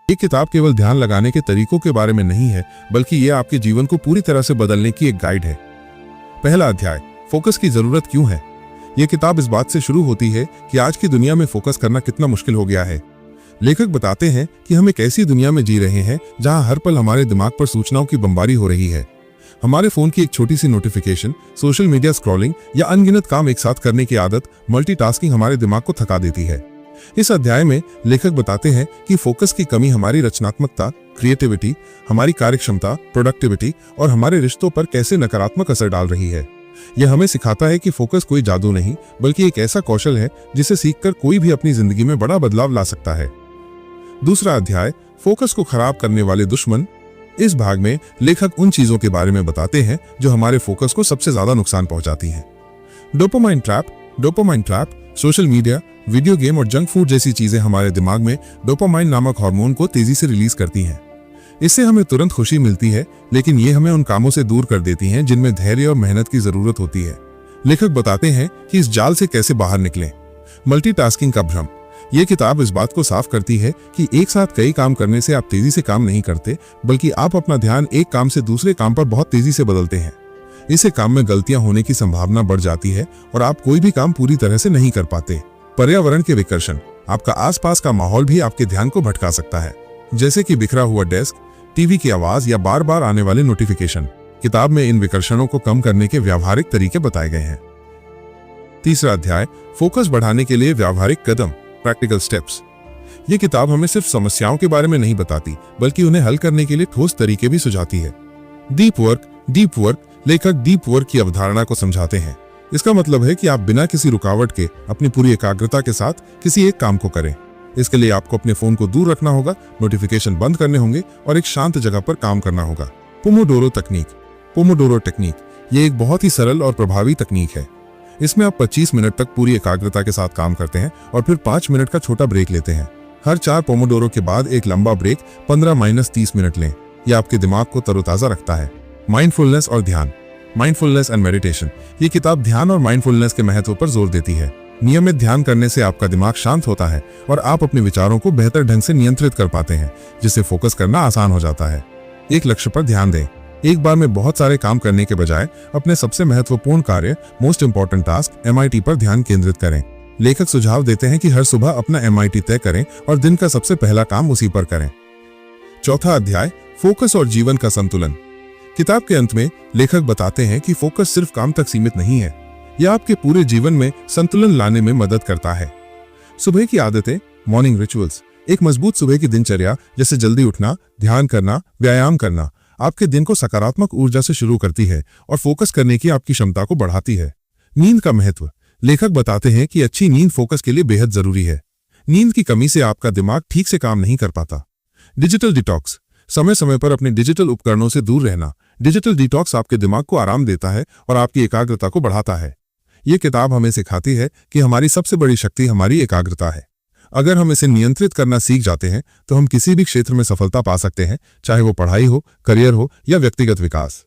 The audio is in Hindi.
ये किताब केवल ध्यान लगाने के तरीकों के बारे में नहीं है, बल्कि ये आपके जीवन को पूरी तरह से बदलने की एक गाइड है। पहला अध्याय, फोकस की जरूरत क्यों है। ये किताब इस बात से शुरू होती है कि आज की दुनिया में फोकस करना कितना मुश्किल हो गया है। लेखक बताते हैं कि हम एक ऐसी दुनिया में जी रहे हैं जहां हर पल हमारे दिमाग पर सूचनाओं की बमबारी हो रही है। हमारे फोन की एक छोटी सी नोटिफिकेशन, सोशल मीडिया स्क्रॉलिंग या अनगिनत काम एक साथ करने की आदत, मल्टीटास्किंग हमारे दिमाग को थका देती है। इस अध्याय में लेखक बताते हैं कि फोकस की कमी हमारी रचनात्मकता, क्रिएटिविटी, हमारी कार्यक्षमता, प्रोडक्टिविटी और हमारे रिश्तों पर कैसे नकारात्मक असर डाल रही है। यह हमें सिखाता है कि फोकस कोई जादू नहीं, बल्कि एक ऐसा कौशल है जिसे सीखकर कोई भी अपनी जिंदगी में बड़ा बदलाव ला सकता है। दूसरा अध्याय, फोकस को खराब करने वाले दुश्मन। इस भाग में लेखक उन चीजों के बारे में बताते हैं जो हमारे फोकस को सबसे ज्यादा नुकसान पहुंचाती हैं। Dopamine trap, social media, video game और जंक फूड जैसी चीजें हमारे दिमाग में डोपामाइन नामक हार्मोन को तेजी से रिलीज करती हैं। इससे हमें तुरंत खुशी मिलती है, लेकिन ये हमें उन कामों से दूर कर देती हैं जिनमें धैर्य और मेहनत की जरूरत होती है। लेखक बताते हैं कि इस जाल से कैसे बाहर निकलें। मल्टीटास्किंग का भ्रम। ये किताब इस बात को साफ करती है कि एक साथ कई काम करने से आप तेजी से काम नहीं करते, बल्कि आप अपना ध्यान एक काम से दूसरे काम पर बहुत तेजी से बदलते हैं। इससे काम में गलतियां होने की संभावना बढ़ जाती है और आप कोई भी काम पूरी तरह से नहीं कर पाते। पर्यावरण के विकर्षण। आपका आसपास का माहौल भी आपके ध्यान को भटका सकता है, जैसे कि बिखरा हुआ डेस्क, टीवी की आवाज या बार बार आने वाले नोटिफिकेशन। किताब में इन विकर्षणों को कम करने के व्यावहारिक तरीके बताए गए हैं। तीसरा अध्याय, फोकस बढ़ाने के लिए व्यावहारिक कदम, प्रैक्टिकल स्टेप्स। ये किताब हमें सिर्फ समस्याओं के बारे में नहीं बताती, बल्कि उन्हें हल करने के लिए ठोस तरीके भी सुझाती है। Deep work. लेखक डीप वर्क की अवधारणा को समझाते हैं। इसका मतलब है कि आप बिना किसी रुकावट के अपनी पूरी एकाग्रता के साथ किसी एक काम को करें। इसके लिए आपको अपने फोन को दूर रखना होगा, नोटिफिकेशन बंद करने होंगे और एक शांत जगह पर काम करना होगा। पोमोडोरो टेक्निक ये एक बहुत ही सरल और प्रभावी तकनीक है। इसमें आप 25 मिनट तक पूरी एकाग्रता के साथ काम करते हैं और फिर 5 मिनट का छोटा ब्रेक लेते हैं। हर 4 पोमोडोरो के बाद एक लंबा ब्रेक 15-30 मिनट लें। यह आपके दिमाग को तरोताजा रखता है। माइंडफुलनेस और ध्यान, माइंडफुलनेस एंड मेडिटेशन। ये किताब ध्यान और माइंडफुलनेस के महत्व पर जोर देती है। नियमित ध्यान करने से आपका दिमाग शांत होता है और आप अपने विचारों को बेहतर ढंग से नियंत्रित कर पाते हैं, जिससे फोकस करना आसान हो जाता है। एक लक्ष्य पर ध्यान दें। एक बार में बहुत सारे काम करने के बजाय अपने सबसे महत्वपूर्ण कार्य, मोस्ट इंपॉर्टेंट टास्क, MIT पर ध्यान केंद्रित करें। लेखक सुझाव देते हैं कि हर सुबह अपना MIT तय करें और दिन का सबसे पहला काम उसी पर करें। चौथा अध्याय, फोकस और जीवन का संतुलन। किताब के अंत में लेखक बताते हैं कि फोकस सिर्फ काम तक सीमित नहीं है, यह आपके पूरे जीवन में संतुलन लाने में मदद करता है। सुबह की आदतें, मॉर्निंग रिचुअल्स। एक मजबूत सुबह की दिनचर्या, जैसे जल्दी उठना, ध्यान करना, व्यायाम करना, आपके दिन को सकारात्मक ऊर्जा से शुरू करती है और फोकस करने की आपकी क्षमता को बढ़ाती है। नींद का महत्व। लेखक बताते हैं कि अच्छी नींद फोकस के लिए बेहद जरूरी है। नींद की कमी से आपका दिमाग ठीक से काम नहीं कर पाता। Digital detox. समय समय पर अपने डिजिटल उपकरणों से दूर रहना। डिजिटल डिटॉक्स आपके दिमाग को आराम देता है और आपकी एकाग्रता को बढ़ाता है। ये किताब हमें सिखाती है कि हमारी सबसे बड़ी शक्ति हमारी एकाग्रता है। अगर हम इसे नियंत्रित करना सीख जाते हैं तो हम किसी भी क्षेत्र में सफलता पा सकते हैं, चाहे वो पढ़ाई हो, करियर हो या व्यक्तिगत विकास।